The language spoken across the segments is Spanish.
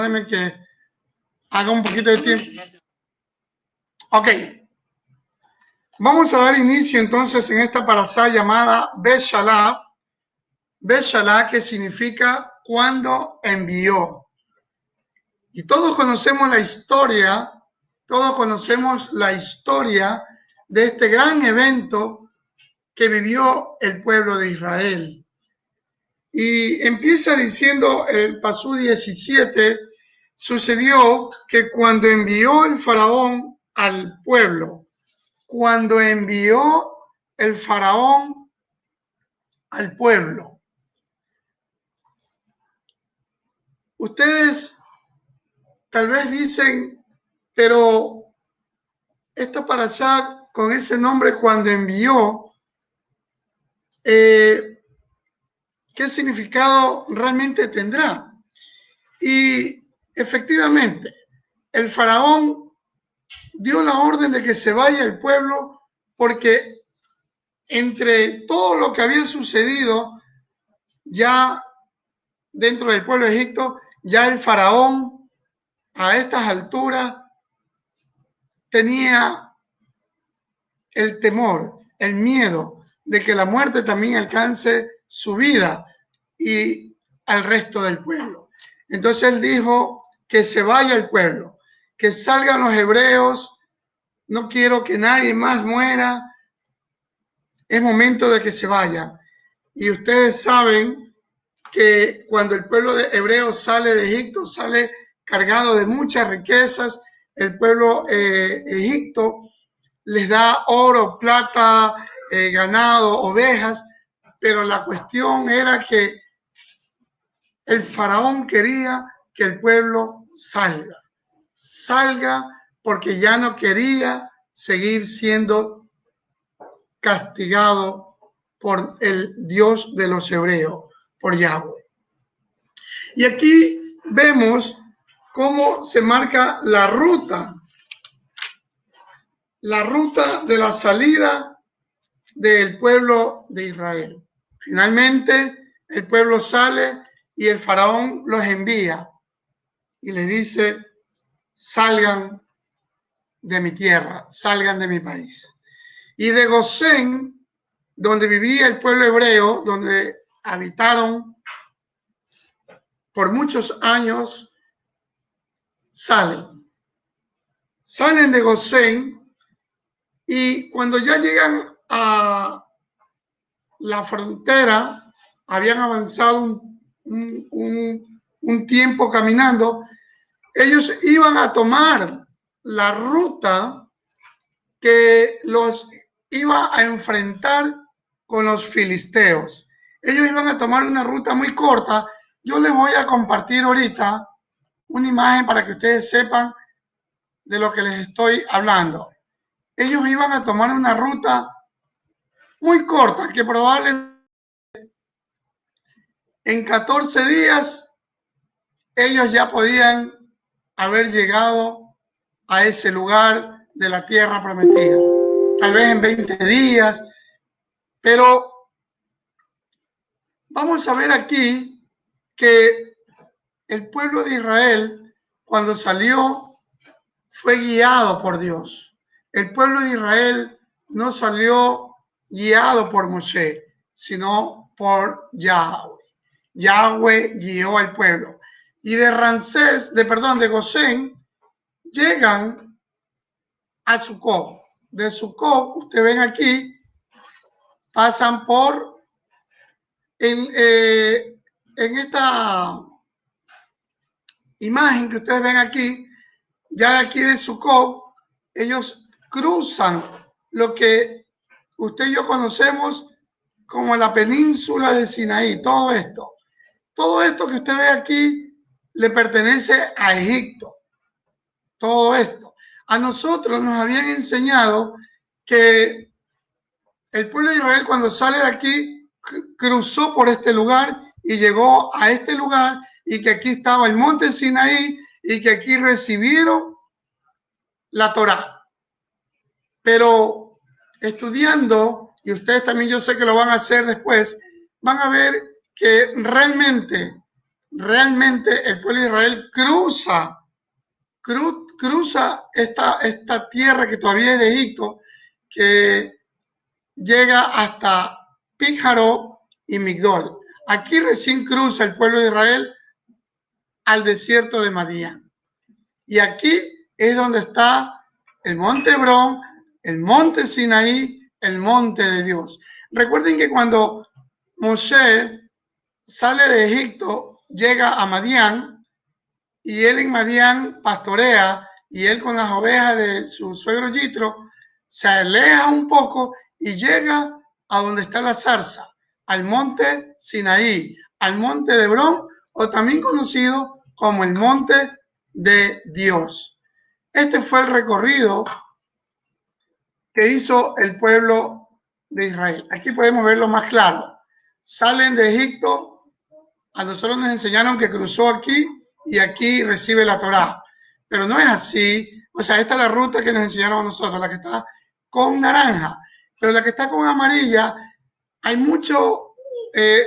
Déjame que haga un poquito de tiempo. Ok. Vamos a dar inicio entonces en esta parashá llamada Beshalá. Beshalá, que significa cuando envió. Y todos conocemos la historia de este gran evento que vivió el pueblo de Israel. Y empieza diciendo el Pasú 17, sucedió que cuando envió el faraón al pueblo, ustedes tal vez dicen, pero esta parashá con ese nombre cuando envió, ¿qué significado realmente tendrá? Y efectivamente, el faraón dio la orden de que se vaya el pueblo porque entre todo lo que había sucedido ya dentro del pueblo de Egipto, ya el faraón a estas alturas tenía el temor, el miedo de que la muerte también alcance su vida y al resto del pueblo. Entonces él dijo que se vaya el pueblo, que salgan los hebreos, no quiero que nadie más muera, es momento de que se vayan. Y ustedes saben que cuando el pueblo de hebreo sale de Egipto, sale cargado de muchas riquezas. El pueblo Egipto les da oro, plata, ganado, ovejas, pero la cuestión era que el faraón quería que el pueblo salga porque ya no quería seguir siendo castigado por el Dios de los hebreos, por Yahweh. Y aquí vemos cómo se marca la ruta de la salida del pueblo de Israel. Finalmente, el pueblo sale y el faraón los envía y les dice, salgan de mi tierra, salgan de mi país. Y de Gosén, donde vivía el pueblo hebreo, donde habitaron por muchos años, salen de Gosén, y cuando ya llegan a la frontera, habían avanzado un tiempo caminando, ellos iban a tomar la ruta que los iba a enfrentar con los filisteos. Ellos iban a tomar una ruta muy corta. Yo les voy a compartir ahorita una imagen para que ustedes sepan de lo que les estoy hablando. Ellos iban a tomar una ruta muy corta, que probablemente en 14 días ellos ya podían haber llegado a ese lugar de la tierra prometida. Tal vez en 20 días, pero vamos a ver aquí que el pueblo de Israel, cuando salió, fue guiado por Dios. El pueblo de Israel no salió guiado por Moshe, sino por Yahweh. Yahweh guió al pueblo. Y de Gosén, llegan a Sucot. De Sucot, ustedes ven aquí, pasan por en esta imagen que ustedes ven aquí, ya de aquí de Sucot, ellos cruzan lo que usted y yo conocemos como la península de Sinaí. Todo esto que usted ve aquí le pertenece a Egipto. Todo esto. A nosotros nos habían enseñado que el pueblo de Israel, cuando sale de aquí, cruzó por este lugar y llegó a este lugar, y que aquí estaba el monte Sinaí y que aquí recibieron la Torá. Pero estudiando, y ustedes también yo sé que lo van a hacer después, van a ver que realmente realmente el pueblo de Israel cruza esta tierra que todavía es de Egipto, que llega hasta Píjaro y Migdol. Aquí recién cruza el pueblo de Israel al desierto de Madián. Y aquí es donde está el monte Hebrón, el monte Sinaí, el monte de Dios. Recuerden que cuando Moshe sale de Egipto, llega a Madián, y él en Madián pastorea, y él con las ovejas de su suegro Yitro se aleja un poco y llega a donde está la zarza, al monte Sinaí, al monte de Hebrón, o también conocido como el monte de Dios. Este fue el recorrido que hizo el pueblo de Israel. Aquí podemos verlo más claro. Salen de Egipto, a nosotros nos enseñaron que cruzó aquí y aquí recibe la Torá. Pero no es así. O sea, esta es la ruta que nos enseñaron a nosotros, la que está con naranja. Pero la que está con amarilla, hay muchos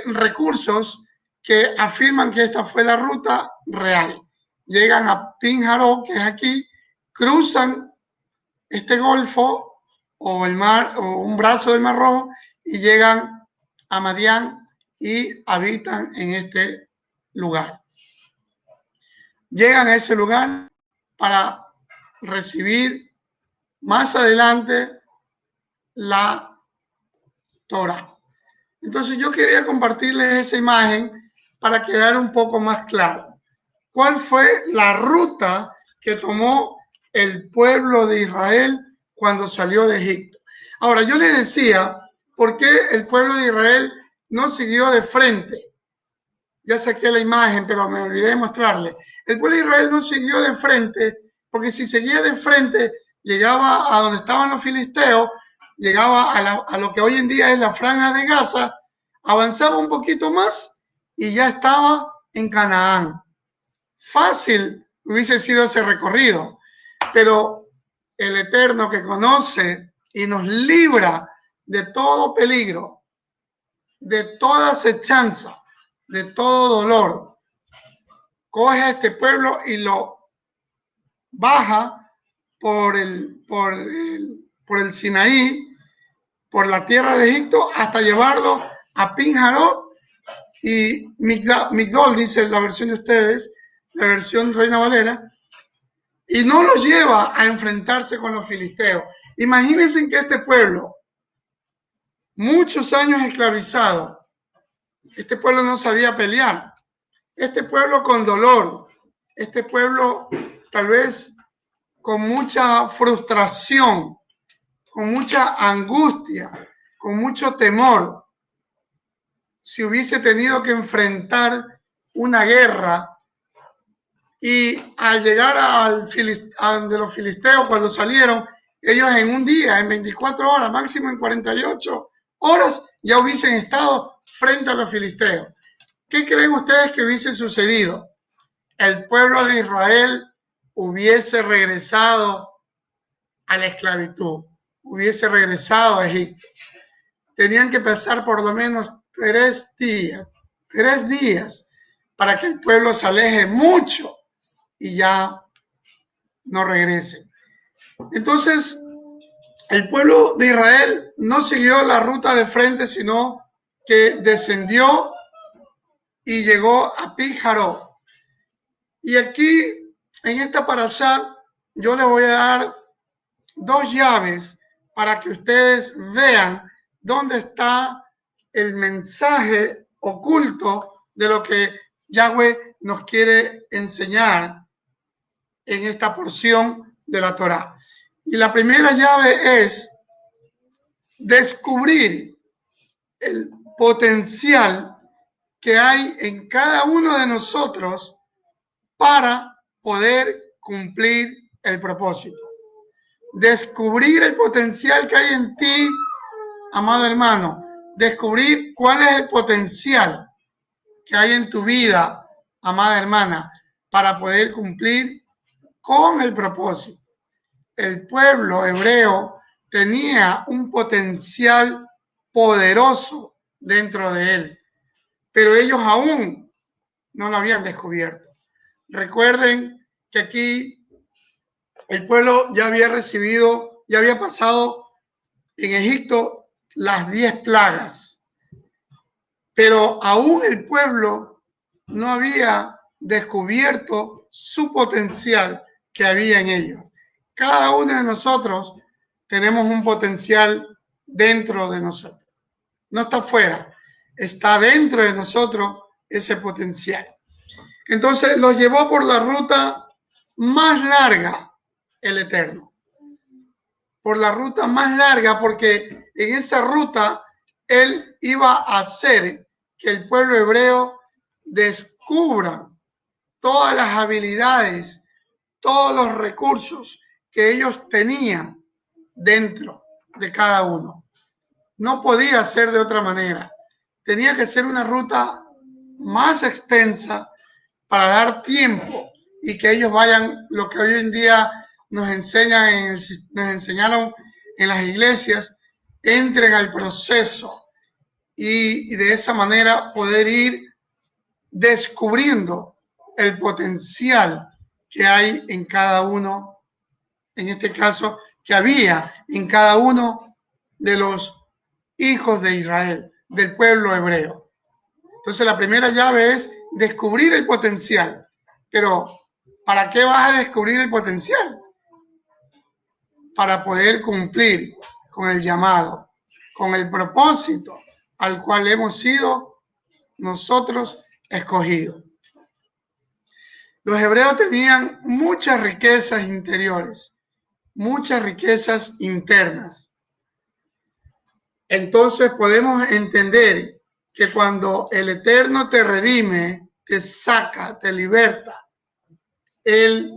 recursos que afirman que esta fue la ruta real. Llegan a Píjaro, que es aquí, cruzan este golfo o el mar o un brazo del Mar Rojo y llegan a Madián y habitan en este lugar. Llegan a ese lugar para recibir más adelante la Torá. Entonces yo quería compartirles esa imagen para quedar un poco más claro. ¿Cuál fue la ruta que tomó el pueblo de Israel cuando salió de Egipto? Ahora, yo les decía, ¿por qué el pueblo de Israel no siguió de frente? Ya saqué la imagen, pero me olvidé de mostrarle. El pueblo de Israel no siguió de frente, porque si seguía de frente, llegaba a donde estaban los filisteos, llegaba a lo que hoy en día es la franja de Gaza, avanzaba un poquito más y ya estaba en Canaán. Fácil hubiese sido ese recorrido, pero el Eterno que conoce y nos libra de todo peligro, de toda acechanza, de todo dolor, coge a este pueblo y lo baja por el Sinaí, por la tierra de Egipto, hasta llevarlo a Píjaro y Migdol, dice la versión de ustedes, la versión Reina Valera, y no lo lleva a enfrentarse con los filisteos. Imagínense que este pueblo, muchos años esclavizado, este pueblo no sabía pelear, este pueblo con dolor, este pueblo tal vez con mucha frustración, con mucha angustia, con mucho temor, si hubiese tenido que enfrentar una guerra. Y al llegar de los filisteos, cuando salieron, ellos en un día, en 24 horas, máximo en 48 horas, ya hubiesen estado frente a los filisteos. ¿Qué creen ustedes que hubiese sucedido? El pueblo de Israel hubiese regresado a la esclavitud, hubiese regresado a Egipto. Tenían que pasar por lo menos 3 días para que el pueblo se aleje mucho y ya no regrese. Entonces, el pueblo de Israel no siguió la ruta de frente, sino que descendió y llegó a Píjaro. Y aquí, en esta parashá, yo les voy a dar 2 llaves para que ustedes vean dónde está el mensaje oculto de lo que Yahweh nos quiere enseñar en esta porción de la Torá. Y la primera llave es descubrir el potencial que hay en cada uno de nosotros para poder cumplir el propósito. Descubrir el potencial que hay en ti, amado hermano. Descubrir cuál es el potencial que hay en tu vida, amada hermana, para poder cumplir con el propósito. El pueblo hebreo tenía un potencial poderoso dentro de él, pero ellos aún no lo habían descubierto. Recuerden que aquí el pueblo ya había recibido, ya había pasado en Egipto las 10 plagas, pero aún el pueblo no había descubierto su potencial que había en ellos. Cada uno de nosotros tenemos un potencial dentro de nosotros. No está fuera, está dentro de nosotros ese potencial. Entonces los llevó por la ruta más larga, el Eterno. Por la ruta más larga, porque en esa ruta él iba a hacer que el pueblo hebreo descubra todas las habilidades, todos los recursos que ellos tenían dentro de cada uno. No podía ser de otra manera. Tenía que ser una ruta más extensa para dar tiempo y que ellos vayan, lo que hoy en día nos enseñaron en las iglesias, entren al proceso y de esa manera poder ir descubriendo el potencial que hay en cada uno, en este caso, que había en cada uno de los hijos de Israel, del pueblo hebreo. Entonces la primera llave es descubrir el potencial. Pero ¿para qué vas a descubrir el potencial? Para poder cumplir con el llamado, con el propósito al cual hemos sido nosotros escogidos. Los hebreos tenían muchas riquezas interiores, muchas riquezas internas. Entonces podemos entender que cuando el Eterno te redime, te saca, te liberta, Él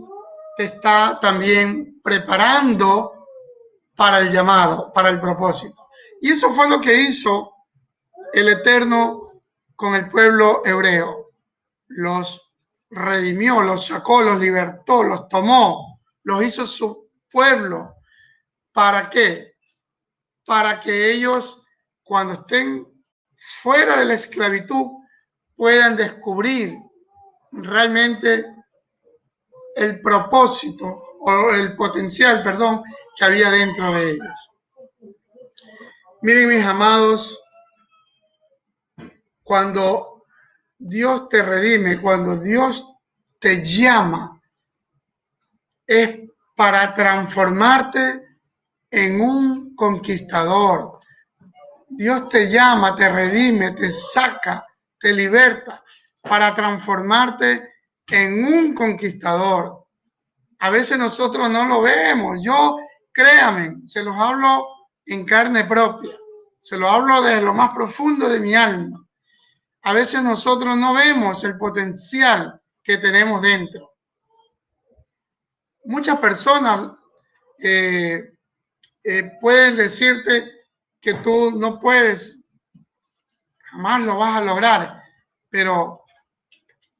te está también preparando para el llamado, para el propósito. Y eso fue lo que hizo el Eterno con el pueblo hebreo. Los redimió, los sacó, los libertó, los tomó, los hizo su pueblo. ¿Para qué? Para que ellos, cuando estén fuera de la esclavitud, puedan descubrir realmente el propósito o el potencial, perdón, que había dentro de ellos. Miren, mis amados, cuando Dios te redime, cuando Dios te llama, es para transformarte en un conquistador. Dios te llama, te redime, te saca, te liberta para transformarte en un conquistador. A veces nosotros no lo vemos. Yo, créame, se los hablo en carne propia. Se lo hablo desde lo más profundo de mi alma. A veces nosotros no vemos el potencial que tenemos dentro. Muchas personas pueden decirte que tú no puedes, jamás lo vas a lograr, pero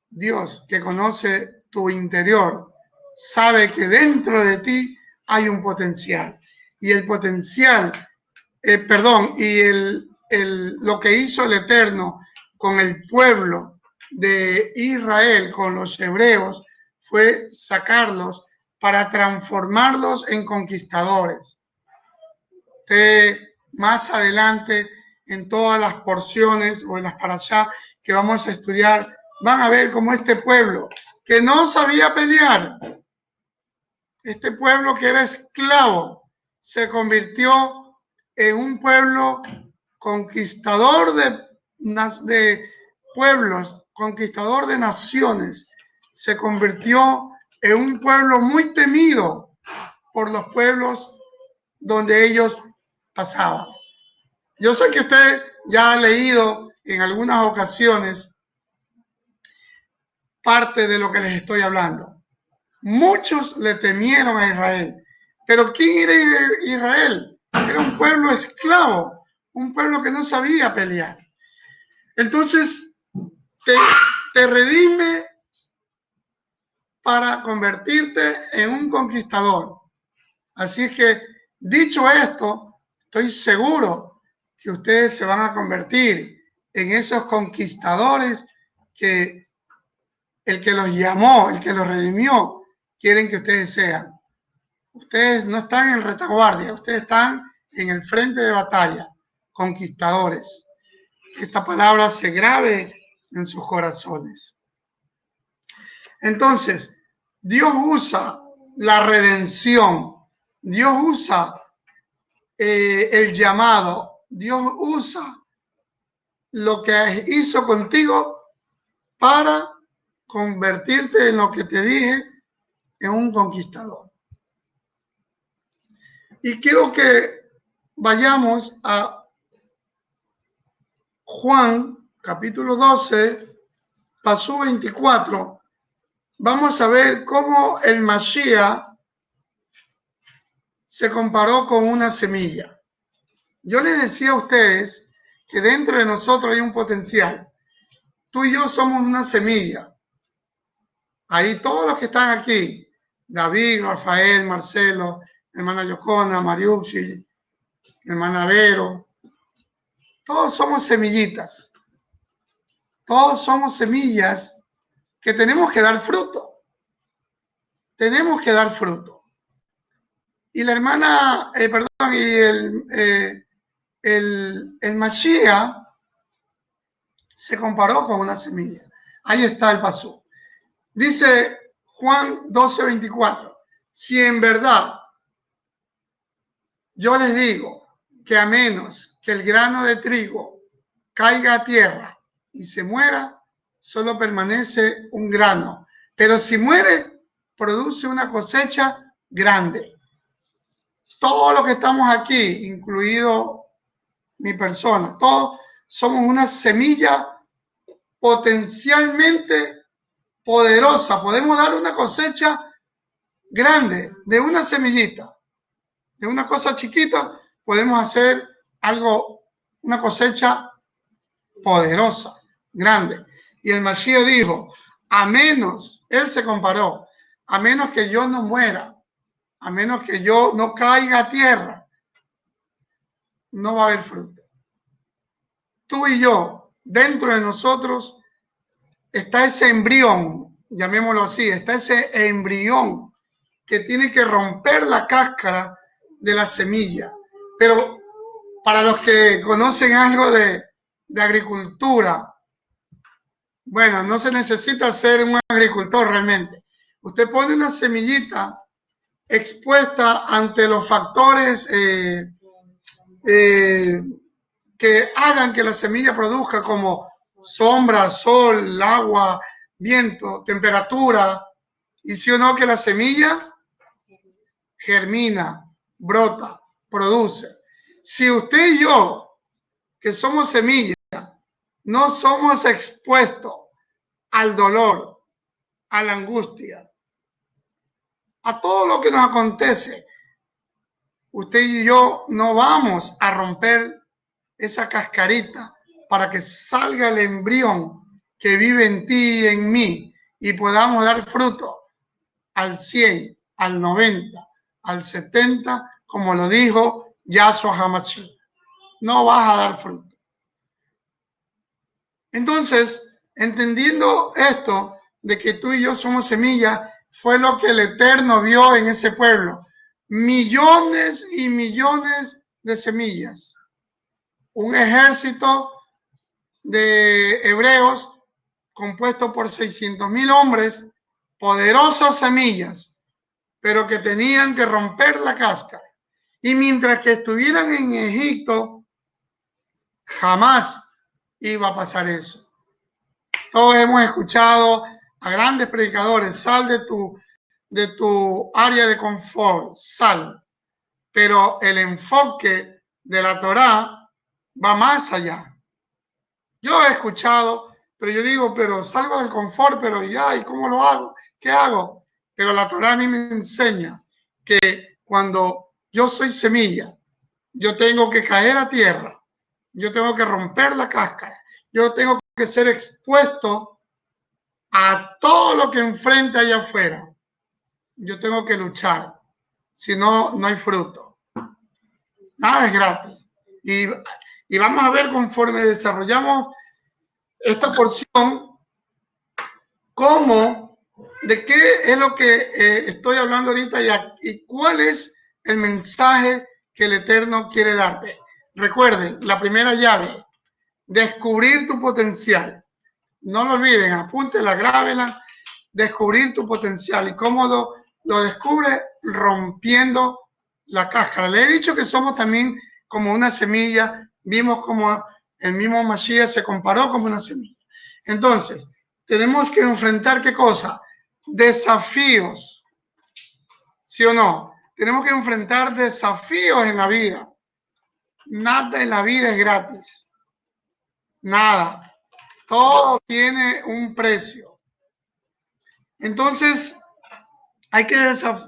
Dios, que conoce tu interior, sabe que dentro de ti hay un potencial. Y el potencial, lo que hizo el Eterno con el pueblo de Israel, con los hebreos, fue sacarlos para transformarlos en conquistadores. Más adelante, en todas las porciones o en las parashá que vamos a estudiar, van a ver cómo este pueblo que no sabía pelear, este pueblo que era esclavo, se convirtió en un pueblo conquistador de pueblos, conquistador de naciones. Se convirtió en un pueblo muy temido por los pueblos donde ellos pasaban. Yo sé que usted ya ha leído en algunas ocasiones parte de lo que les estoy hablando. Muchos le temieron a Israel. Pero ¿quién era Israel? Era un pueblo esclavo, un pueblo que no sabía pelear. Entonces, te redime para convertirte en un conquistador. Así es que, dicho esto, estoy seguro que ustedes se van a convertir en esos conquistadores que el que los llamó, el que los redimió, quieren que ustedes sean. Ustedes no están en retaguardia, ustedes están en el frente de batalla, conquistadores. Esta palabra se grabe en sus corazones. Entonces, Dios usa la redención, Dios usa el llamado, Dios usa lo que hizo contigo para convertirte en lo que te dije, en un conquistador. Y quiero que vayamos a Juan, capítulo 12, pasú 24. Vamos a ver cómo el Mashiach se comparó con una semilla. Yo les decía a ustedes que dentro de nosotros hay un potencial. Tú y yo somos una semilla. Ahí todos los que están aquí, David, Rafael, Marcelo, hermana Yocona, Mariucci, hermana Vero, todos somos semillitas. Todos somos semillas que tenemos que dar fruto. Tenemos que dar fruto. Y la hermana, y el Mashiach se comparó con una semilla. Ahí está el pasú. Dice Juan 12:24, si en verdad yo les digo que a menos que el grano de trigo caiga a tierra y se muera, solo permanece un grano. Pero si muere, produce una cosecha grande. Todos los que estamos aquí, incluido mi persona, todos somos una semilla potencialmente poderosa. Podemos dar una cosecha grande de una semillita, de una cosa chiquita, podemos hacer algo, una cosecha poderosa, grande. Y el Mashiach dijo, a menos, él se comparó, a menos que yo no muera, a menos que yo no caiga a tierra, no va a haber fruto. Tú y yo, dentro de nosotros, está ese embrión, llamémoslo así, está ese embrión que tiene que romper la cáscara de la semilla. Pero para los que conocen algo de agricultura, bueno, no se necesita ser un agricultor realmente. Usted pone una semillita expuesta ante los factores que hagan que la semilla produzca, como sombra, sol, agua, viento, temperatura, y si o no que la semilla germina, brota, produce. Si usted y yo, que somos semillas, no somos expuestos al dolor, a la angustia, a todo lo que nos acontece, usted y yo no vamos a romper esa cascarita para que salga el embrión que vive en ti y en mí y podamos dar fruto al 100, al 90, al 70, como lo dijo Yahshua HaMashiach. No vas a dar fruto. Entonces, entendiendo esto de que tú y yo somos semillas, fue lo que el Eterno vio en ese pueblo. Millones y millones de semillas. Un ejército de hebreos compuesto por 600,000 hombres, poderosas semillas, pero que tenían que romper la cáscara. Y mientras que estuvieran en Egipto, jamás iba a pasar eso. Todos hemos escuchado a grandes predicadores, sal de tu área de confort, sal. Pero el enfoque de la Torá va más allá. Yo he escuchado, pero yo digo, pero salgo del confort, pero ya, ¿y cómo lo hago? ¿Qué hago? Pero la Torá a mí me enseña que cuando yo soy semilla, yo tengo que caer a tierra, yo tengo que romper la cáscara, yo tengo que ser expuesto a todo lo que enfrente allá afuera. Yo tengo que luchar, si no, no hay fruto. Nada es gratis. Y vamos a ver conforme desarrollamos esta porción, cómo, de qué es lo que estoy hablando ahorita y cuál es el mensaje que el Eterno quiere darte. Recuerden, la primera llave, descubrir tu potencial. No lo olviden, apúntela, grábela, descubrir tu potencial. ¿Y cómo lo descubre? Rompiendo la cáscara. Le he dicho que somos también como una semilla. Vimos como el mismo Mashiach se comparó como una semilla. Entonces, tenemos que enfrentar ¿qué cosa? Desafíos. ¿Sí o no? Tenemos que enfrentar desafíos en la vida. Nada en la vida es gratis. Nada. Todo tiene un precio. Entonces, hay que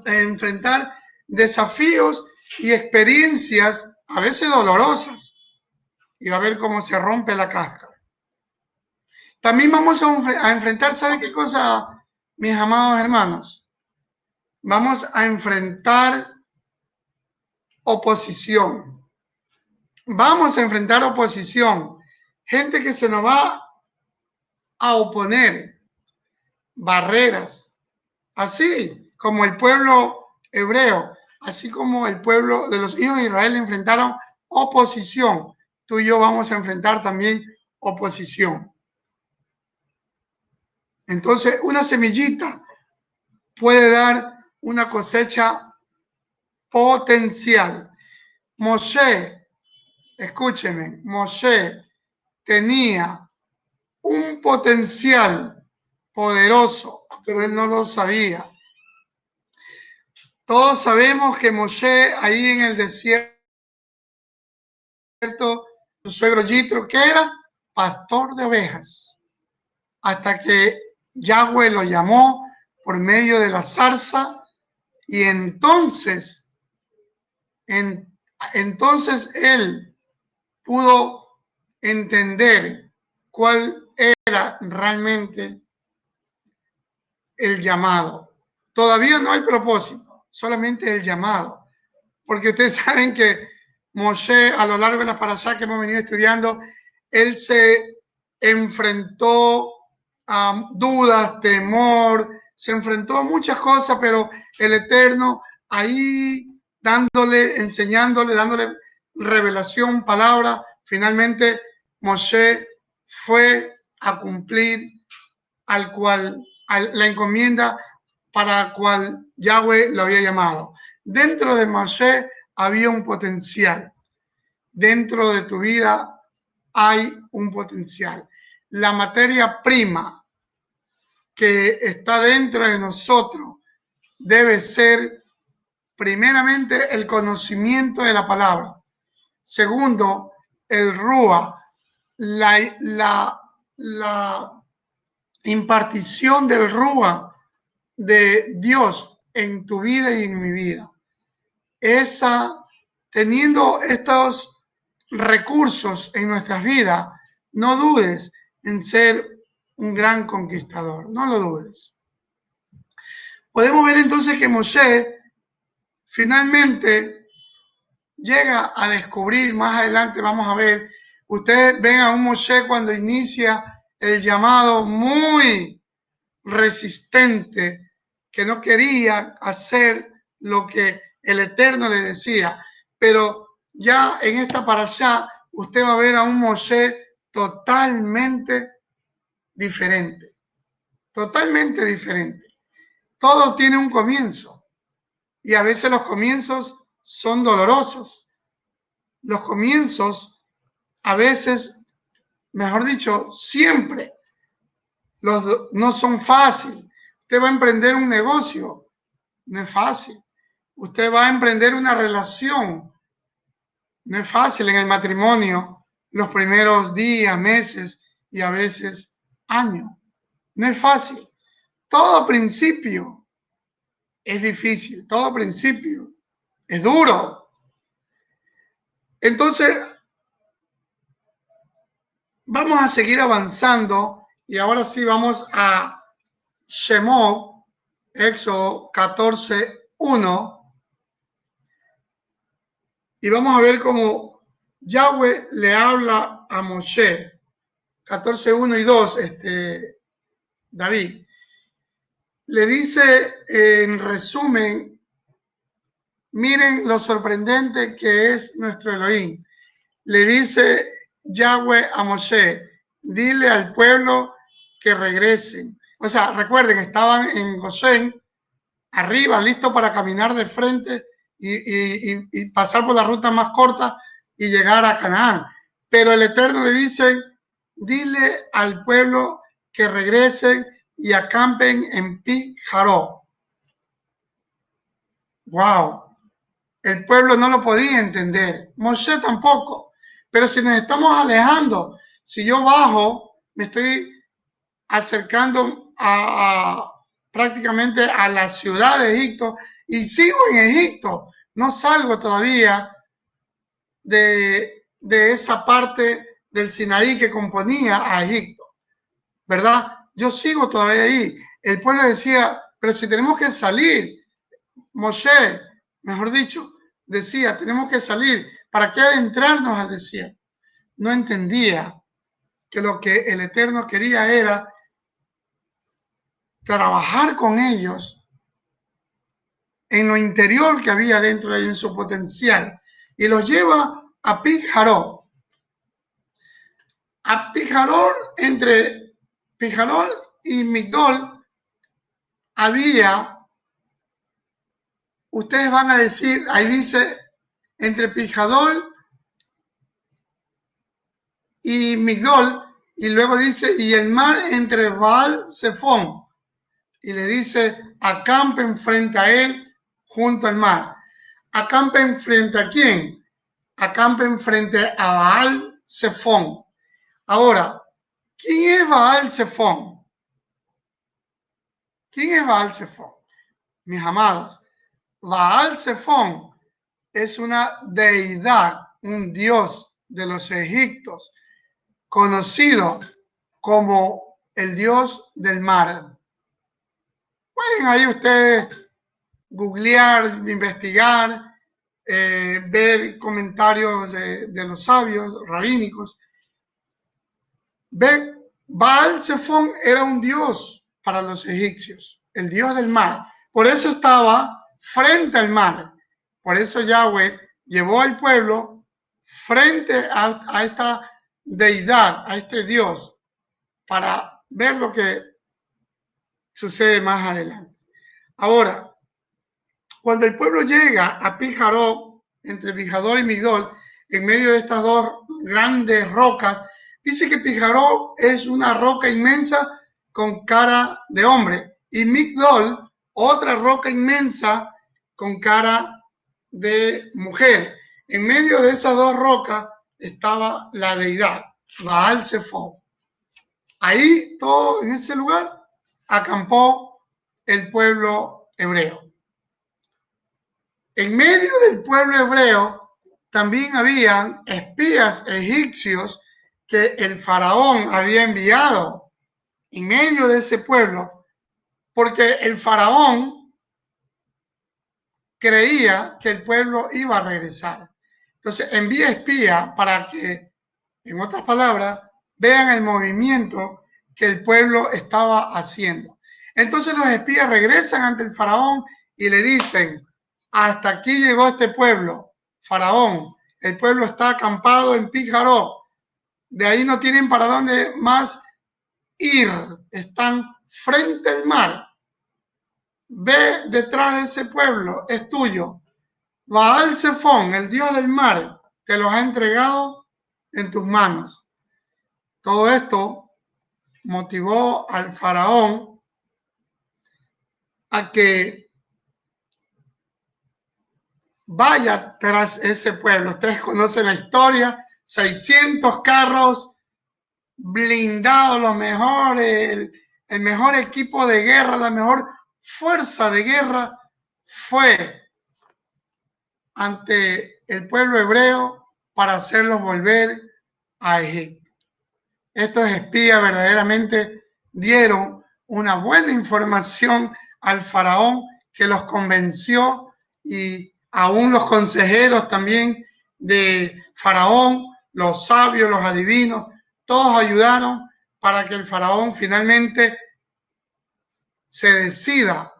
enfrentar desafíos y experiencias a veces dolorosas. Y va a ver cómo se rompe la cáscara. También vamos a enfrentar, ¿sabe qué cosa, mis amados hermanos? Vamos a enfrentar oposición. Vamos a enfrentar oposición. Gente que se nos va a oponer. Barreras. Así como el pueblo hebreo, así como el pueblo de los hijos de Israel enfrentaron oposición, tú y yo vamos a enfrentar también oposición. Entonces, una semillita puede dar una cosecha potencial. Moshe, escúcheme, Moshe tenía un potencial poderoso, pero él no lo sabía. Todos sabemos que Moshe ahí en el desierto, su suegro Yitro, que era pastor de ovejas, hasta que Yahweh lo llamó por medio de la zarza y entonces él pudo entender cuál era realmente el llamado. Todavía no hay propósito, solamente el llamado. Porque ustedes saben que Moshe, a lo largo de la parashá que hemos venido estudiando, él se enfrentó a dudas, temor, se enfrentó a muchas cosas, pero el Eterno ahí dándole, enseñándole, dándole revelación, palabra, finalmente Moshe fue a cumplir la encomienda para la cual Yahweh lo había llamado. Dentro de Moshe había un potencial. Dentro de tu vida hay un potencial. La materia prima que está dentro de nosotros debe ser primeramente el conocimiento de la palabra. Segundo, el Rúa, la impartición del Rúa de Dios en tu vida y en mi vida. Teniendo estos recursos en nuestras vidas, no dudes en ser un gran conquistador, no lo dudes. Podemos ver entonces que Moshe finalmente llega a descubrir, más adelante vamos a ver, ustedes ven a un Moshe cuando inicia el llamado muy resistente, que no quería hacer lo que el Eterno le decía, pero ya en esta parashá usted va a ver a un Moshe totalmente diferente, totalmente diferente. Todo tiene un comienzo y a veces los comienzos son dolorosos. Los comienzos a veces, mejor dicho, siempre no son fáciles. Usted va a emprender un negocio, no es fácil. Usted va a emprender una relación, no es fácil en el matrimonio, los primeros días, meses y a veces años. No es fácil. Todo principio es difícil, todo principio es duro. Entonces, vamos a seguir avanzando y ahora sí vamos a Shemot, Éxodo 14:1. Y vamos a ver cómo Yahweh le habla a Moshe. 14:1 y 2, David. le dice en resumen, miren lo sorprendente que es nuestro Elohim. Le dice Yahweh a Moshe, dile al pueblo que regresen. O sea, recuerden, estaban en Gosén, arriba, listos para caminar de frente y pasar por la ruta más corta y llegar a Canaán. Pero el Eterno le dice, dile al pueblo que regresen y acampen en Pi-Jaró. ¡Wow! El pueblo no lo podía entender, Moshe tampoco. Pero si nos estamos alejando, si yo bajo, me estoy acercando prácticamente a la ciudad de Egipto y sigo en Egipto, no salgo todavía de esa parte del Sinaí que componía a Egipto, ¿verdad? Yo sigo todavía ahí. El pueblo decía, pero si tenemos que salir, Moshe, mejor dicho, decía, tenemos que salir, ¿para qué adentrarnos al desierto? No entendía que lo que el Eterno quería era trabajar con ellos en lo interior que había dentro de ellos, en su potencial, y los lleva a Pi-Jaró. A Pi-Jaró, entre Pi-Jaró y Migdol, había, ustedes van a decir, ahí dice, entre Pi-Jaró y Migdol, y luego dice, y el mar entre Baal-Zephón, y le dice, acampen frente a él, junto al mar. ¿Acampen frente a quién? Acampen frente a Baal-Zephón. Ahora, ¿quién es Baal-Zephón? ¿Quién es Baal-Zephón? Mis amados, Baal-Zephón es una deidad, un dios de los egipcios, conocido como el dios del mar. Pueden ahí ustedes googlear, investigar, ver comentarios de los sabios rabínicos. Baal-Zephón era un dios para los egipcios, el dios del mar. Por eso estaba frente al mar. Por eso Yahweh llevó al pueblo frente a esta deidad, a este dios, para ver lo que sucede más adelante. Ahora, cuando el pueblo llega a Pi-Jaró, entre Pi-Jaró y Migdol, en medio de estas dos grandes rocas, dice que Pi-Jaró es una roca inmensa con cara de hombre y Migdol, otra roca inmensa con cara de mujer. En medio de esas dos rocas estaba la deidad, Baal-Zephón. Ahí, todo en ese lugar, acampó el pueblo hebreo. En medio del pueblo hebreo también habían espías egipcios que el faraón había enviado en medio de ese pueblo, porque el faraón creía que el pueblo iba a regresar. Entonces envía espías para que, en otras palabras, vean el movimiento que el pueblo estaba haciendo. Entonces los espías regresan ante el faraón y le dicen, hasta aquí llegó este pueblo, faraón, el pueblo está acampado en Pi-Jaró, de ahí no tienen para dónde más ir, están frente al mar, ve detrás de ese pueblo, es tuyo. Baal-Zephón, el dios del mar, te los ha entregado en tus manos. Todo esto motivó al faraón a que vaya tras ese pueblo. Ustedes conocen la historia, 600 carros blindados, los mejores, el mejor equipo de guerra, la mejor fuerza de guerra fue ante el pueblo hebreo para hacerlos volver a Egipto. Estos espías verdaderamente dieron una buena información al faraón que los convenció y aún los consejeros también de faraón, los sabios, los adivinos, todos ayudaron para que el faraón finalmente se decida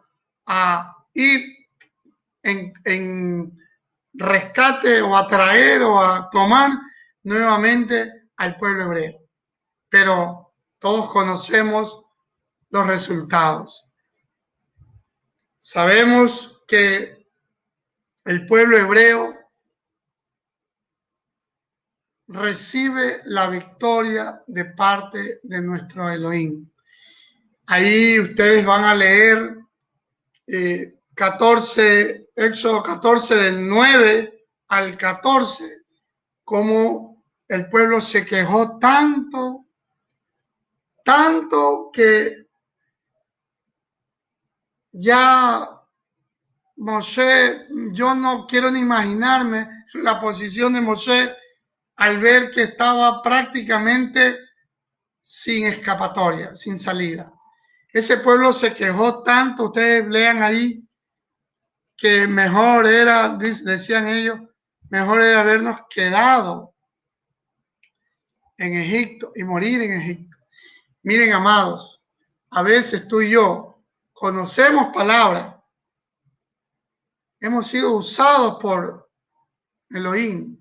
a ir en rescate o a traer o a tomar nuevamente al pueblo hebreo. Pero todos conocemos los resultados. Sabemos que el pueblo hebreo recibe la victoria de parte de nuestro Elohim. Ahí ustedes van a leer 14, Éxodo 14 del 9 al 14, cómo el pueblo se quejó tanto que ya Moshe, yo no quiero ni imaginarme la posición de Moshe al ver que estaba prácticamente sin escapatoria, sin salida. Ese pueblo se quejó tanto, ustedes lean ahí, que mejor era, decían ellos, mejor era habernos quedado en Egipto y morir en Egipto. Miren, amados, a veces tú y yo conocemos palabras, hemos sido usados por Elohim,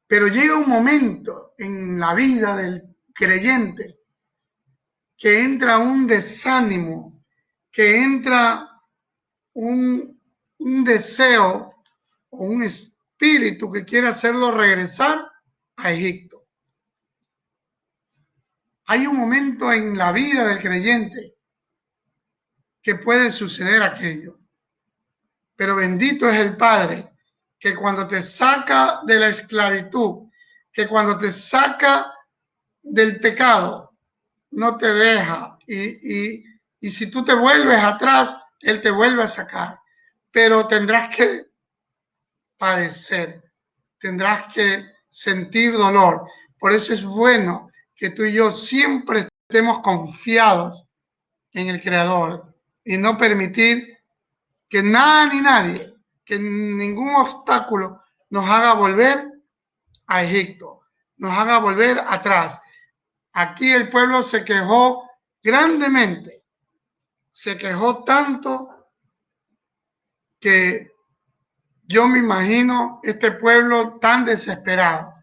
pero llega un momento en la vida del creyente que entra un desánimo, que entra un deseo o un espíritu que quiere hacerlo regresar a Egipto. Hay un momento en la vida del creyente que puede suceder aquello. Pero bendito es el Padre que cuando te saca de la esclavitud, que cuando te saca del pecado, no te deja. Y si tú te vuelves atrás, Él te vuelve a sacar. Pero tendrás que padecer, tendrás que sentir dolor. Por eso es bueno que tú y yo siempre estemos confiados en el Creador y no permitir que nada ni nadie, que ningún obstáculo nos haga volver a Egipto, nos haga volver atrás. Aquí el pueblo se quejó grandemente, se quejó tanto que yo me imagino este pueblo tan desesperado.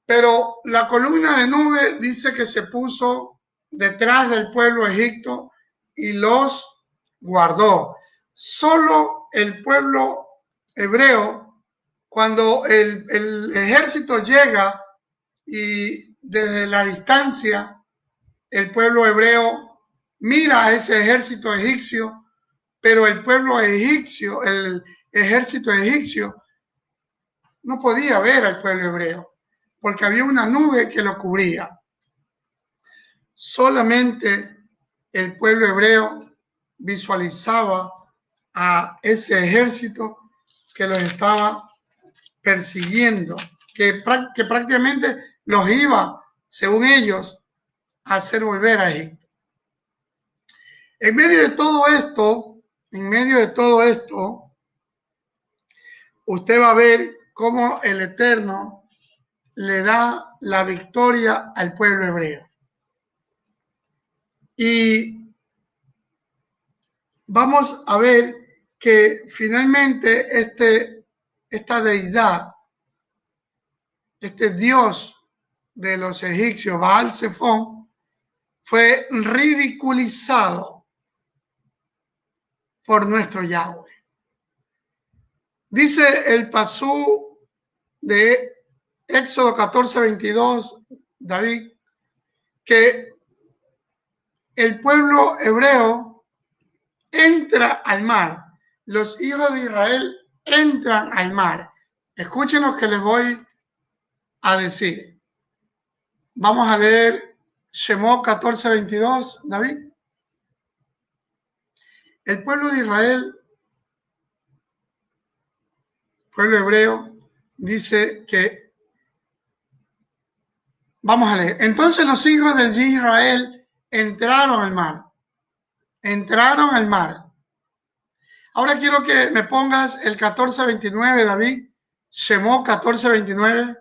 Pero la columna de nube dice que se puso detrás del pueblo Egipto y los guardó. Solo el pueblo hebreo, cuando el ejército llega y desde la distancia el pueblo hebreo mira a ese ejército egipcio, pero el pueblo egipcio, el ejército egipcio, no podía ver al pueblo hebreo porque había una nube que lo cubría. Solamente el pueblo hebreo visualizaba a ese ejército que los estaba persiguiendo, que prácticamente los iba, según ellos, a hacer volver a Egipto. En medio de todo esto, usted va a ver cómo el Eterno le da la victoria al pueblo hebreo. Y vamos a ver que finalmente esta deidad, este dios de los egipcios, Baal Zephón, fue ridiculizado por nuestro Yahweh. Dice el pasú de Éxodo 14:22, David, que el pueblo hebreo entra al mar. Los hijos de Israel entran al mar. Escuchen lo que les voy a decir. Vamos a leer Shemot 14:22, David. El pueblo de Israel, pueblo hebreo, dice que, vamos a leer, entonces los hijos de Israel entraron al mar. Entraron al mar. Ahora quiero que me pongas el 14:29, David. Shemot 14:29.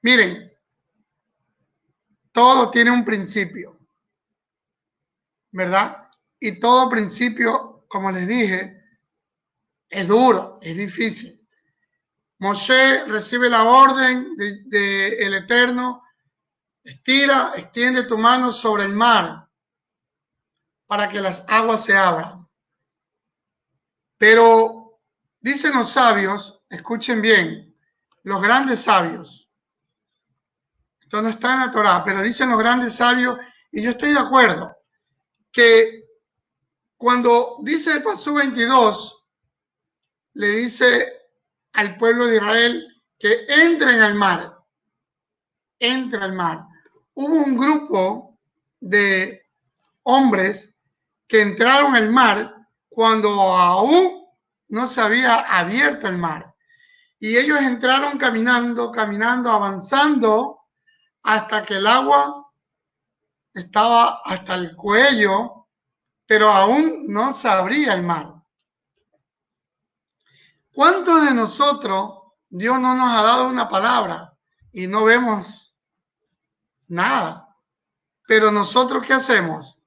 Miren, todo tiene un principio, ¿verdad? Y todo principio, como les dije, es duro, es difícil. Moshe recibe la orden del Eterno: estira, extiende tu mano sobre el mar para que las aguas se abran. Pero dicen los sabios, escuchen bien, los grandes sabios, esto no está en la Torá, pero dicen los grandes sabios, y yo estoy de acuerdo, que cuando dice el Pasú 22, le dice al pueblo de Israel que entren al mar, entra al mar. Hubo un grupo de hombres que entraron al mar cuando aún no se había abierto el mar. Y ellos entraron caminando, caminando, avanzando, hasta que el agua estaba hasta el cuello, pero aún no se abría el mar. ¿Cuántos de nosotros Dios no nos ha dado una palabra y no vemos nada? Pero nosotros, ¿qué hacemos?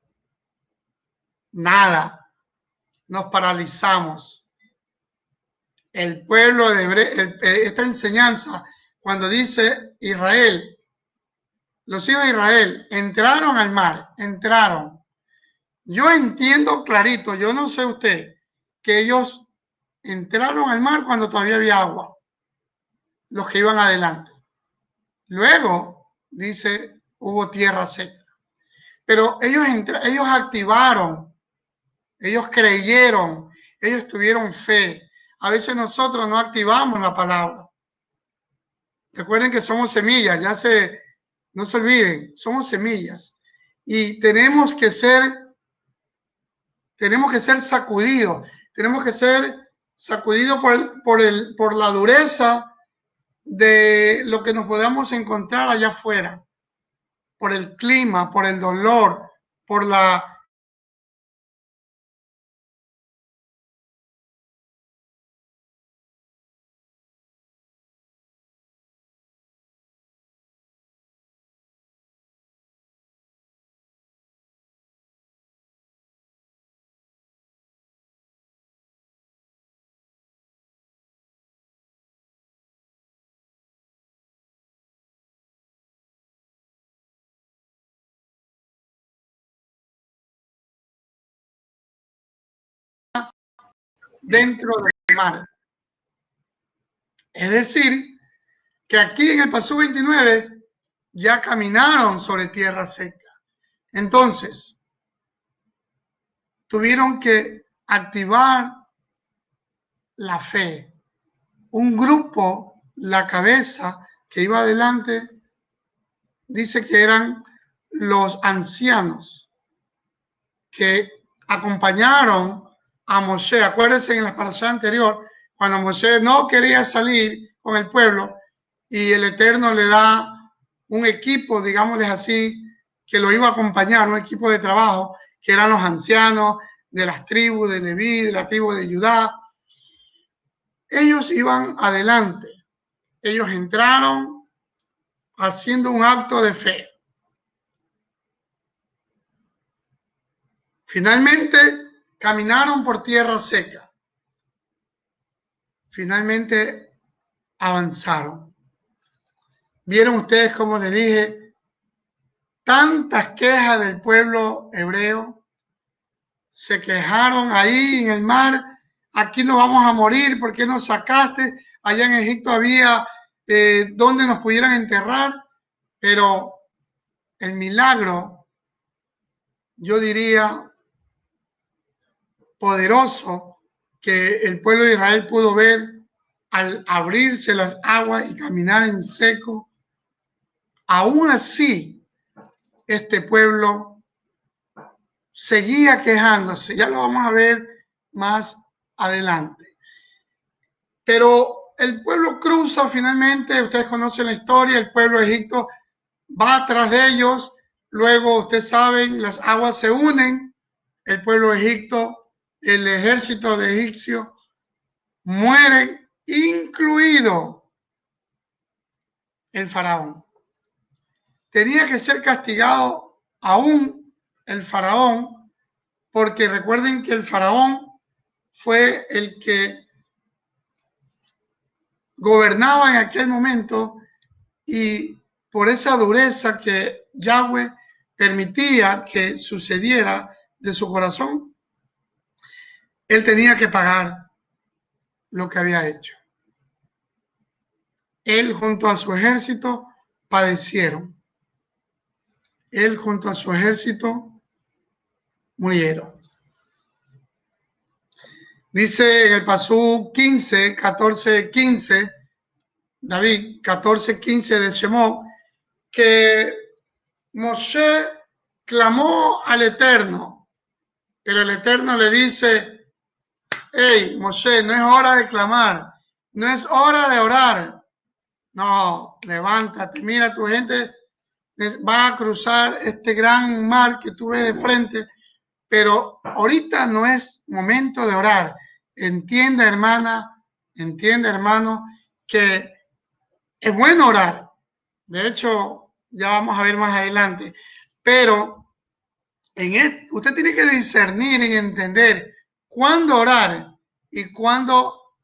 Nada. Nos paralizamos. El pueblo de esta enseñanza, cuando dice Israel, los hijos de Israel entraron al mar, entraron. Yo entiendo clarito, yo no sé usted, que ellos entraron al mar cuando todavía había agua, los que iban adelante. Luego, dice, hubo tierra seca. Pero ellos activaron, ellos creyeron, ellos tuvieron fe. A veces nosotros no activamos la palabra. Recuerden que somos semillas, no se olviden, somos semillas. Y tenemos que ser sacudidos, tenemos que ser sacudidos por la dureza de lo que nos podamos encontrar allá afuera, por el clima, por el dolor, por la dentro del mar. Es decir, que aquí en el Pasú 29 ya caminaron sobre tierra seca. Entonces, tuvieron que activar la fe. Un grupo, la cabeza que iba adelante, dice que eran los ancianos que acompañaron a Moshe. Acuérdense en la parasha anterior, cuando Moshe no quería salir con el pueblo y el Eterno le da un equipo, digámosles así, que lo iba a acompañar, un equipo de trabajo, que eran los ancianos de las tribus de Leví, de la tribu de Judá. Ellos iban adelante. Ellos entraron haciendo un acto de fe. Finalmente caminaron por tierra seca. Finalmente avanzaron. Vieron ustedes, como les dije, tantas quejas del pueblo hebreo. Se quejaron ahí en el mar: aquí nos vamos a morir, ¿por qué nos sacaste? Allá en Egipto había donde nos pudieran enterrar. Pero el milagro, yo diría, poderoso, que el pueblo de Israel pudo ver al abrirse las aguas y caminar en seco, aún así este pueblo seguía quejándose. Ya lo vamos a ver más adelante. Pero el pueblo cruza finalmente, ustedes conocen la historia, el pueblo de Egipto va atrás de ellos, luego ustedes saben, las aguas se unen, el pueblo de Egipto, el ejército de egipcio mueren, incluido el faraón. tenía que ser castigado aún el faraón, porque recuerden que el faraón fue el que gobernaba en aquel momento, y por esa dureza que Yahweh permitía que sucediera de su corazón, él tenía que pagar lo que había hecho. Él junto a su ejército padecieron. Él junto a su ejército murieron. Dice en el Pasú 15, 14, 15, David 14, 15 de Shemot, que Moshe clamó al Eterno, pero el Eterno le dice: hey, Moshe, no es hora de clamar, no es hora de orar. No, levántate, mira, tu gente va a cruzar este gran mar que tú ves de frente, pero ahorita no es momento de orar. Entiende, hermana, entiende, hermano, que es bueno orar. De hecho, ya vamos a ver más adelante, pero usted tiene que discernir y entender cuándo orar y cuándo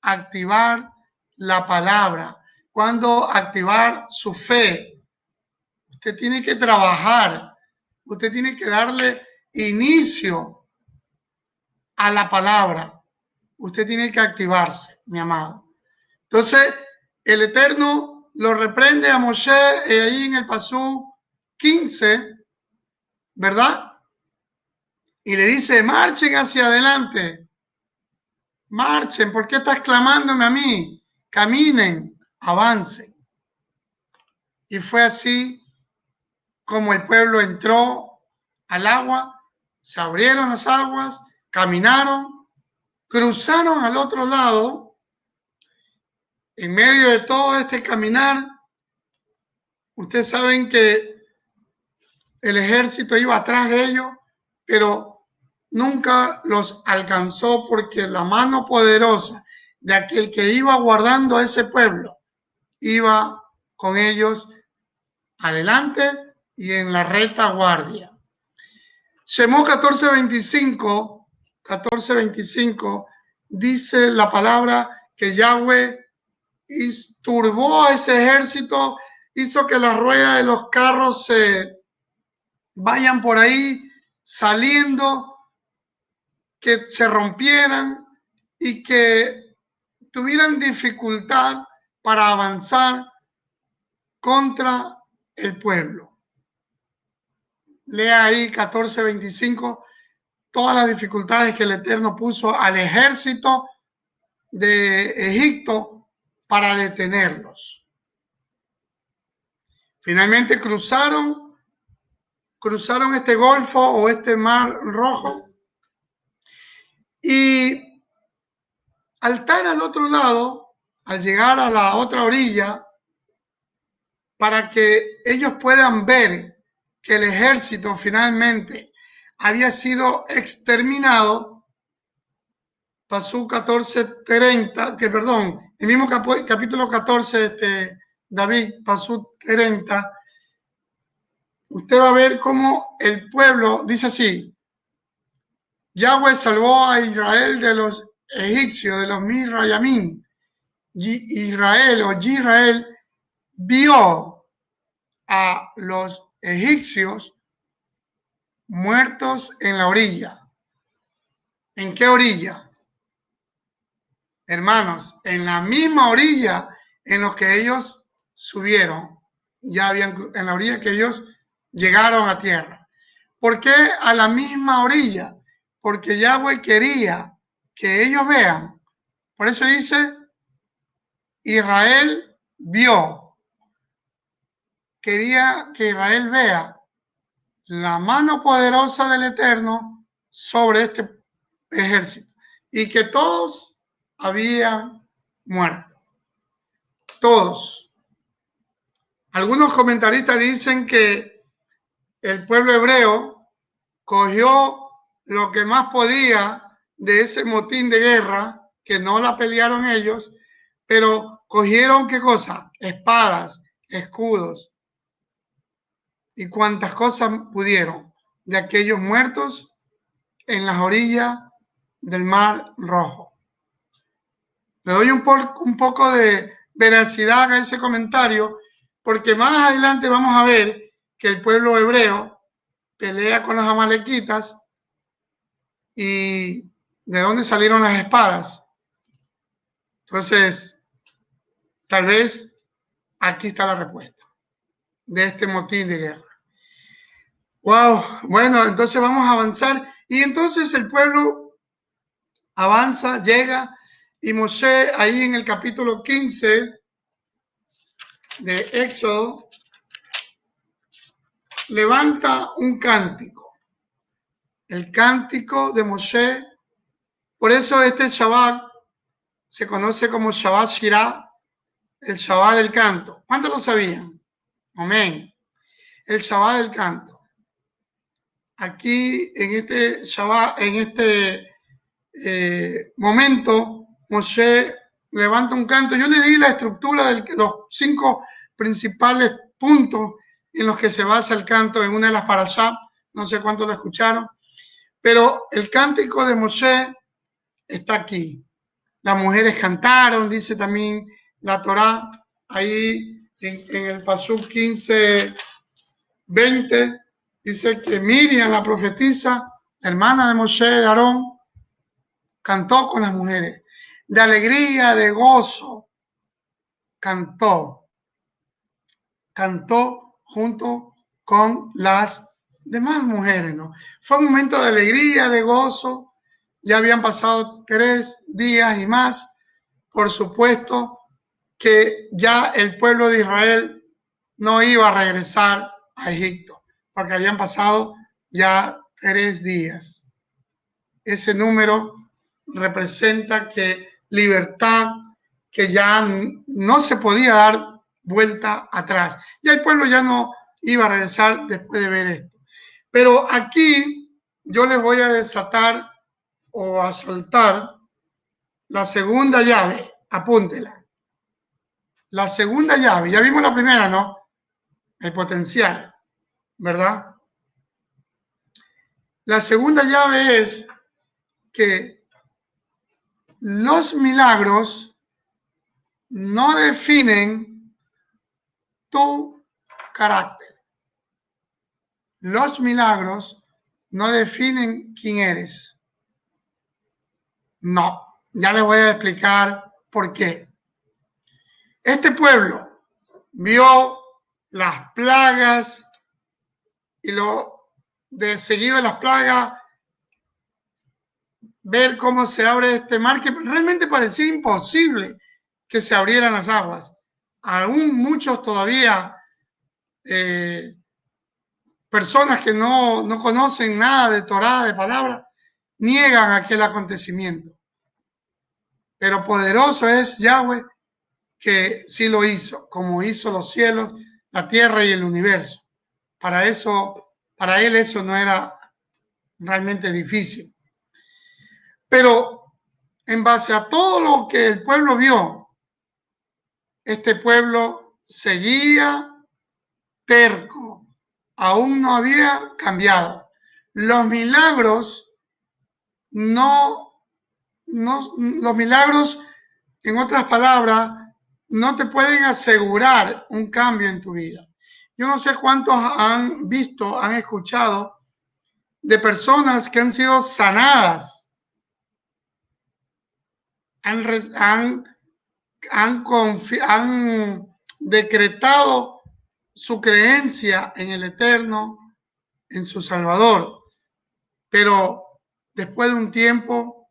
activar la palabra, cuándo activar su fe. Usted tiene que trabajar, usted tiene que darle inicio a la palabra. Usted tiene que activarse, mi amado. Entonces, el Eterno lo reprende a Moshe ahí en el Pasú 15, ¿verdad? Y le dice: marchen hacia adelante, marchen, ¿por qué estás clamándome a mí? Caminen, avancen. Y fue así como el pueblo entró al agua, se abrieron las aguas, caminaron, cruzaron al otro lado. En medio de todo este caminar, ustedes saben que el ejército iba atrás de ellos, pero nunca los alcanzó, porque la mano poderosa de aquel que iba guardando a ese pueblo iba con ellos adelante y en la retaguardia. Shemot 14:25 dice la palabra que Yahweh turbó a ese ejército, hizo que las ruedas de los carros se vayan por ahí saliendo, que se rompieran y que tuvieran dificultad para avanzar contra el pueblo. Lea ahí 14:25 todas las dificultades que el Eterno puso al ejército de Egipto para detenerlos. Finalmente cruzaron este golfo o este mar rojo, y al estar al otro lado, al llegar a la otra orilla, para que ellos puedan ver que el ejército finalmente había sido exterminado, Pasú 14:30, el mismo capítulo 14, David, Pasú 30, usted va a ver cómo el pueblo dice así: Yahweh salvó a Israel de los egipcios, de los Misrayamín. Israel vio a los egipcios muertos en la orilla. ¿En qué orilla? Hermanos, en la misma orilla en la que ellos subieron, en la orilla que ellos llegaron a tierra. ¿Por qué a la misma orilla? Porque Yahweh quería que ellos vean. Por eso dice: Israel vio. Quería que Israel vea la mano poderosa del Eterno sobre este ejército, y que todos habían muerto. Todos. Algunos comentaristas dicen que el pueblo hebreo cogió lo que más podía de ese motín de guerra, que no la pelearon ellos, pero cogieron, ¿qué cosa? Espadas, escudos, y cuantas cosas pudieron de aquellos muertos en las orillas del Mar Rojo. Le doy un poco de veracidad a ese comentario, porque más adelante vamos a ver que el pueblo hebreo pelea con los amalequitas y de dónde salieron las espadas. Entonces, tal vez aquí está la respuesta de este motín de guerra. Wow, bueno, entonces vamos a avanzar. Y entonces el pueblo avanza, llega, y Moshe ahí en el capítulo 15 de Éxodo levanta un cántico, el cántico de Moshe. Por eso este Shabbat se conoce como Shabbat Shirah, el Shabbat del canto. ¿Cuántos lo sabían? Amén. El Shabbat del canto. Aquí en este Shabbat, en este momento, Moshe levanta un canto. Yo le di la estructura de los 5 principales puntos en los que se basa el canto en una de las parashá. No sé cuántos lo escucharon, pero el cántico de Moshe está aquí. Las mujeres cantaron, dice también la Torá, ahí en el Pasuk 15, 20, dice que Miriam, la profetisa, hermana de Moshe, de Aarón, cantó con las mujeres. De alegría, de gozo, cantó junto con las demás mujeres, ¿no? Fue un momento de alegría, de gozo. Ya habían pasado 3 días y más. Por supuesto que ya el pueblo de Israel no iba a regresar a Egipto, porque habían pasado ya 3 días. Ese número representa que libertad, que ya no se podía dar vuelta atrás. Ya el pueblo ya no iba a regresar después de ver esto. Pero aquí yo les voy a desatar o a soltar la segunda llave. Apúntela. La segunda llave, ya vimos la primera, ¿no? El potencial, ¿verdad? La segunda llave es que los milagros no definen tu carácter. Los milagros no definen quién eres. No, ya les voy a explicar por qué. Este pueblo vio las plagas y lo de seguido de las plagas, ver cómo se abre este mar, que realmente parecía imposible que se abrieran las aguas. Aún muchos todavía, personas que no conocen nada de Torá, de palabra, niegan aquel acontecimiento. Pero poderoso es Yahweh, que sí lo hizo, como hizo los cielos, la tierra y el universo. Para él eso no era realmente difícil. Pero en base a todo lo que el pueblo vio, este pueblo seguía terco, aún no había cambiado. Los milagros los milagros, en otras palabras, no te pueden asegurar un cambio en tu vida. Yo no sé cuántos han visto, han escuchado de personas que han sido sanadas, han decretado su creencia en el Eterno, en su Salvador, pero después de un tiempo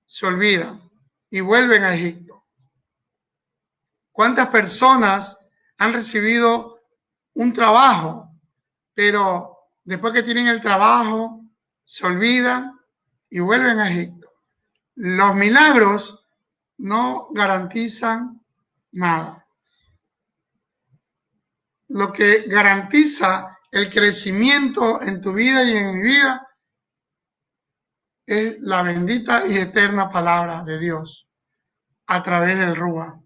se olvidan y vuelven a Egipto. ¿Cuántas personas han recibido un trabajo, pero después que tienen el trabajo se olvidan y vuelven a Egipto? Los milagros no garantizan nada. Lo que garantiza el crecimiento en tu vida y en mi vida es la bendita y eterna palabra de Dios a través del Rúa.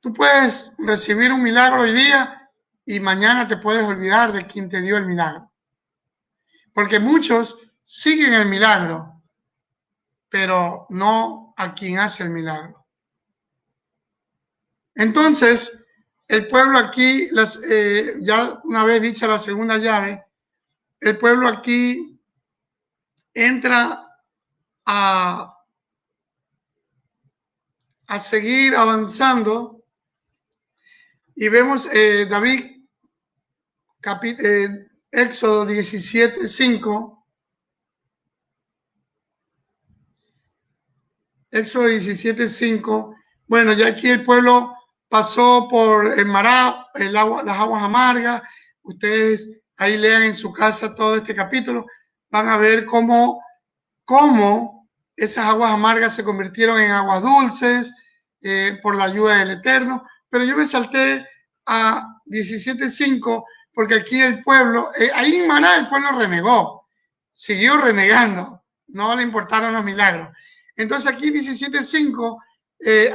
Tú puedes recibir un milagro hoy día y mañana te puedes olvidar de quien te dio el milagro. Porque muchos siguen el milagro, pero no a quien hace el milagro. Entonces, el pueblo aquí, ya una vez dicha la segunda llave, el pueblo aquí entra a seguir avanzando y vemos David, Éxodo 17:5. Éxodo 17:5. Bueno, ya aquí el pueblo pasó por el Mará, las aguas amargas. Ustedes ahí lean en su casa todo este capítulo. Van a ver cómo esas aguas amargas se convirtieron en aguas dulces por la ayuda del Eterno. Pero yo me salté a 17:5 porque aquí el pueblo, ahí en Mará el pueblo renegó, siguió renegando, no le importaron los milagros. Entonces aquí 17:5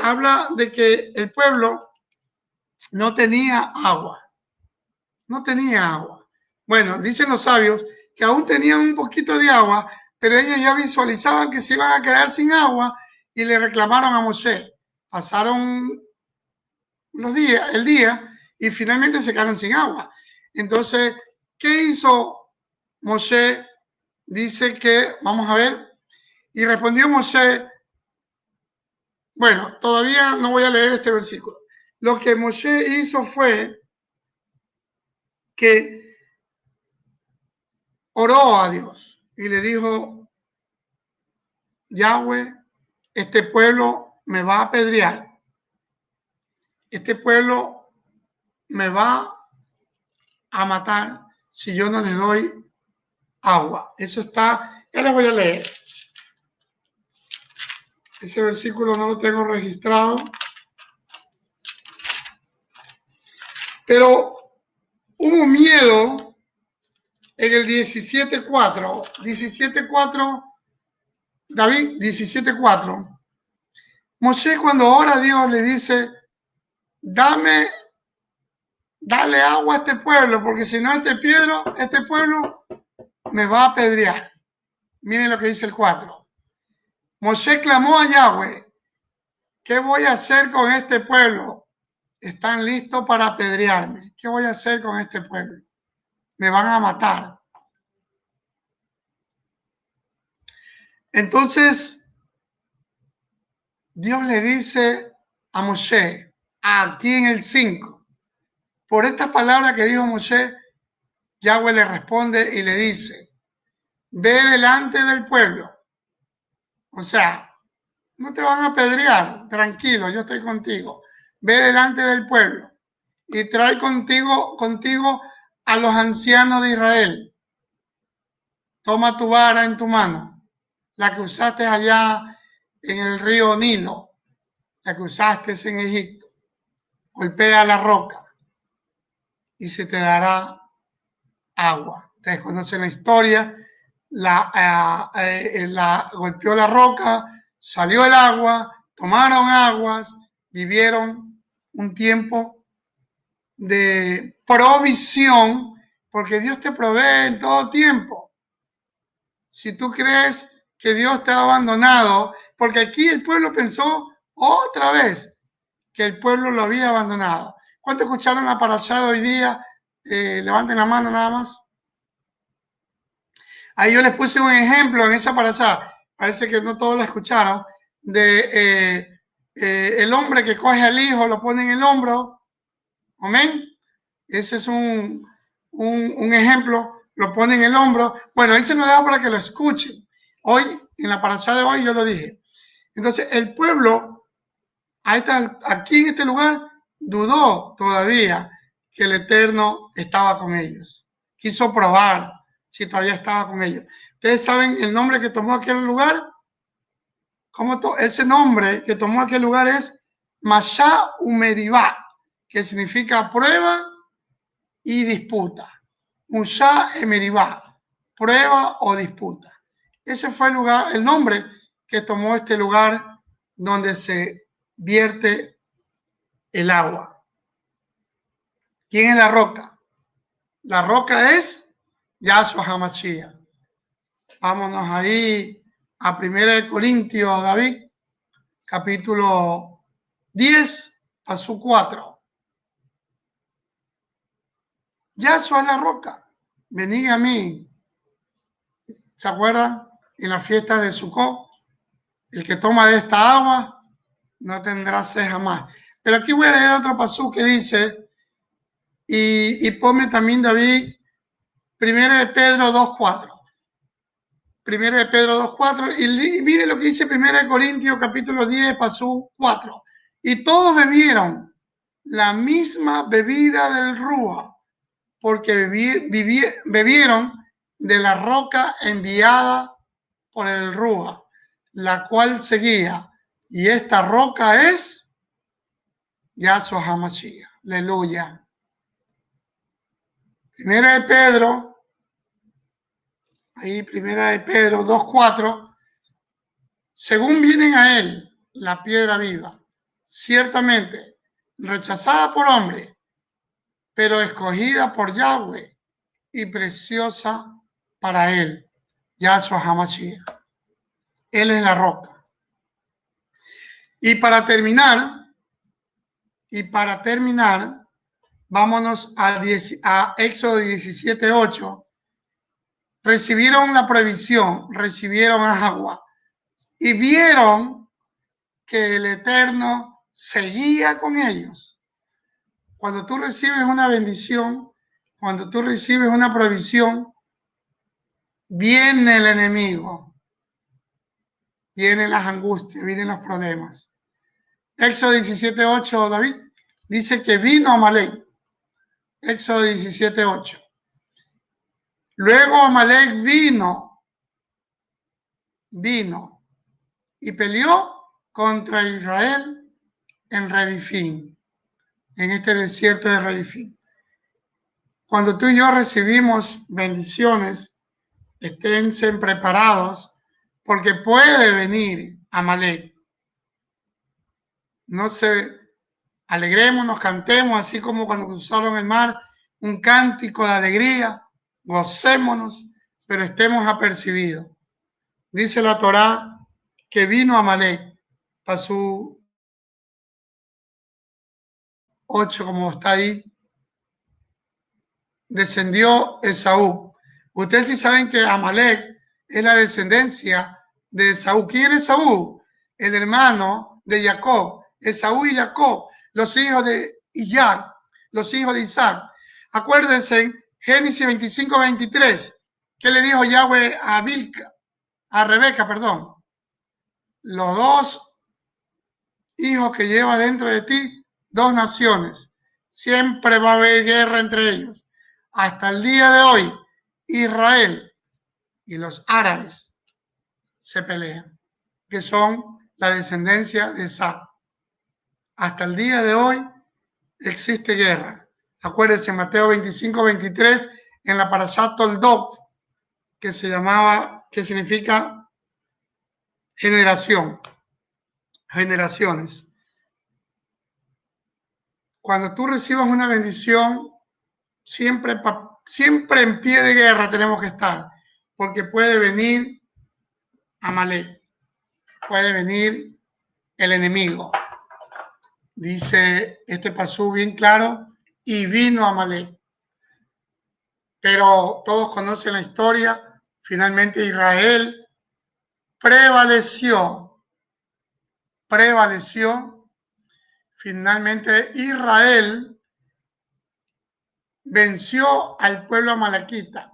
habla de que el pueblo no tenía agua. No tenía agua. Bueno, dicen los sabios que aún tenían un poquito de agua, pero ellos ya visualizaban que se iban a quedar sin agua y le reclamaron a Moshe. Pasaron el día y finalmente se quedaron sin agua. Entonces, ¿qué hizo Moshe? Dice que, vamos a ver, y respondió Moshe. Bueno, todavía no voy a leer este versículo. Lo que Moshe hizo fue que oró a Dios y le dijo: Yahweh, este pueblo me va a apedrear. Este pueblo me va a matar si yo no les doy agua. Eso está, ya les voy a leer. Ese versículo no lo tengo registrado. Pero hubo miedo en el 17:4. 17:4, David, 17:4. Moshe, cuando ora a Dios, le dice: dale agua a este pueblo, porque si no este pueblo me va a apedrear. Miren lo que dice el 4. Moshe clamó a Yahweh: ¿qué voy a hacer con este pueblo? Están listos para apedrearme. ¿Qué voy a hacer con este pueblo? Me van a matar. Entonces, Dios le dice a Moshe, aquí en el 5, por esta palabra que dijo Moshe, Yahweh le responde y le dice: ve delante del pueblo. O sea, no te van a apedrear, tranquilo, yo estoy contigo. Ve delante del pueblo y trae contigo a los ancianos de Israel. Toma tu vara en tu mano, la que usaste allá en el río Nilo, la que usaste en Egipto. Golpea la roca y se te dará agua. Ustedes conocen la historia. Golpeó la roca, salió el agua, tomaron aguas, vivieron un tiempo de provisión, porque Dios te provee en todo tiempo. Si tú crees que Dios te ha abandonado, porque aquí el pueblo pensó otra vez que el pueblo lo había abandonado. ¿Cuántos escucharon la parashá de hoy día? Levanten la mano nada más. Ahí yo les puse un ejemplo en esa parashá, parece que no todos la escucharon, de el hombre que coge al hijo, lo pone en el hombro. Amén. Ese es un ejemplo, lo pone en el hombro. Bueno, ahí se nos da para que lo escuchen. Hoy, en la parashá de hoy, yo lo dije. Entonces, el pueblo, aquí en este lugar, dudó todavía que el Eterno estaba con ellos. Quiso probar si todavía estaba con ellos. ¿Ustedes saben el nombre que tomó aquel lugar? Ese nombre que tomó aquel lugar es Mashá Umeribá, que significa prueba y disputa. Mashá Umeribá, prueba o disputa. Ese fue el nombre que tomó este lugar donde se vierte el agua. ¿Quién es la roca? La roca es Yahshua HaMashiach. Vámonos ahí a 1 Corintios, David, capítulo 10, a su 4. Yahshua es la roca. Venid a mí. ¿Se acuerdan? En la fiesta de Sukkot, el que toma de esta agua no tendrá sed jamás. Pero aquí voy a leer otro pasú que dice, y ponme también, David, 1 de Pedro 2.4. 1 de Pedro 2.4, y mire lo que dice 1 de Corintios capítulo 10, pasú 4. Y todos bebieron la misma bebida del Rúa, porque bebieron de la roca enviada por el Rúa, la cual seguía. Y esta roca es Yahshua HaMashiach. Aleluya. 1 de Pedro, ahí 1 de Pedro 2.4, según vienen a él, la piedra viva, ciertamente rechazada por hombre, pero escogida por Yahweh y preciosa para él, Yahshua HaMashiach. Él es la roca. Y para terminar, vámonos a Éxodo 17.8. Recibieron la provisión, recibieron agua y vieron que el Eterno seguía con ellos. Cuando tú recibes una bendición, cuando tú recibes una provisión, viene el enemigo, vienen las angustias, vienen los problemas. Éxodo 17.8, David, dice que vino Amalek. Éxodo 17.8. Luego Amalek vino y peleó contra Israel en Redifín, en este desierto de Redifín. Cuando tú y yo recibimos bendiciones, esténse preparados porque puede venir Amalek. No se alegrémonos, cantemos, así como cuando cruzaron el mar, un cántico de alegría, gocémonos, pero estemos apercibidos. Dice la Torá que vino Amalek, pasó 8, como está ahí, descendió Esaú. Ustedes sí saben que Amalek es la descendencia de Esaú. ¿Quién es Esaú? El hermano de Jacob. Esaú y Jacob, los hijos de Iyar, los hijos de Isaac. Acuérdense, Génesis 25:23, ¿qué le dijo Yahweh a Rebeca, perdón? Los dos hijos que lleva dentro de ti, dos naciones. Siempre va a haber guerra entre ellos. Hasta el día de hoy, Israel y los árabes se pelean, que son la descendencia de Isaac. Hasta el día de hoy existe guerra. Acuérdense, Mateo 25:23, en la Parashat Toldot, que se llamaba, que significa generación, generaciones. Cuando tú recibas una bendición, siempre en pie de guerra tenemos que estar, porque puede venir Amalek, puede venir el enemigo. Dice este pasú bien claro, y vino Amalek. Pero todos conocen la historia, finalmente Israel prevaleció, finalmente Israel venció al pueblo amalequita.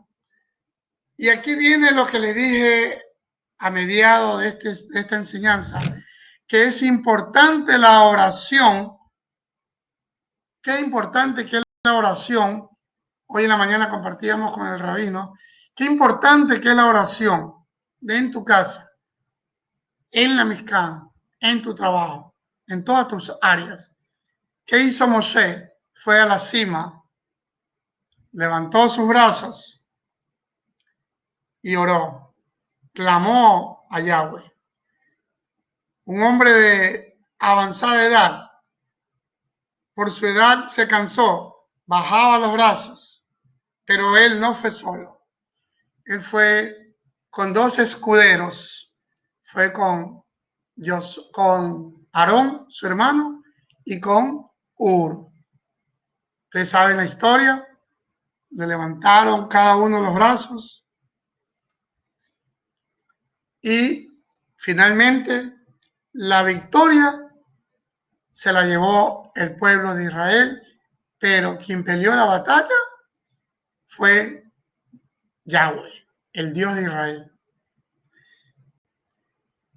Y aquí viene lo que le dije a mediados de esta enseñanza, que es importante la oración. Qué importante que es la oración. Hoy en la mañana compartíamos con el rabino. Qué importante que es la oración en tu casa, en la Mishkan, en tu trabajo, en todas tus áreas. ¿Qué hizo Moshe? Fue a la cima, levantó sus brazos y oró. Clamó a Yahweh. Un hombre de avanzada edad, por su edad se cansó, bajaba los brazos, pero él no fue solo. Él fue con dos escuderos. Fue con Aarón, su hermano, y con Hur. Ustedes saben la historia. Le levantaron cada uno los brazos y finalmente la victoria se la llevó el pueblo de Israel, pero quien peleó la batalla fue Yahweh, el Dios de Israel.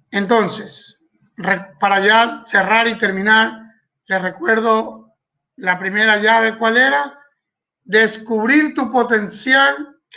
Entonces, para ya cerrar y terminar, les recuerdo la primera llave, ¿cuál era? Descubrir tu potencial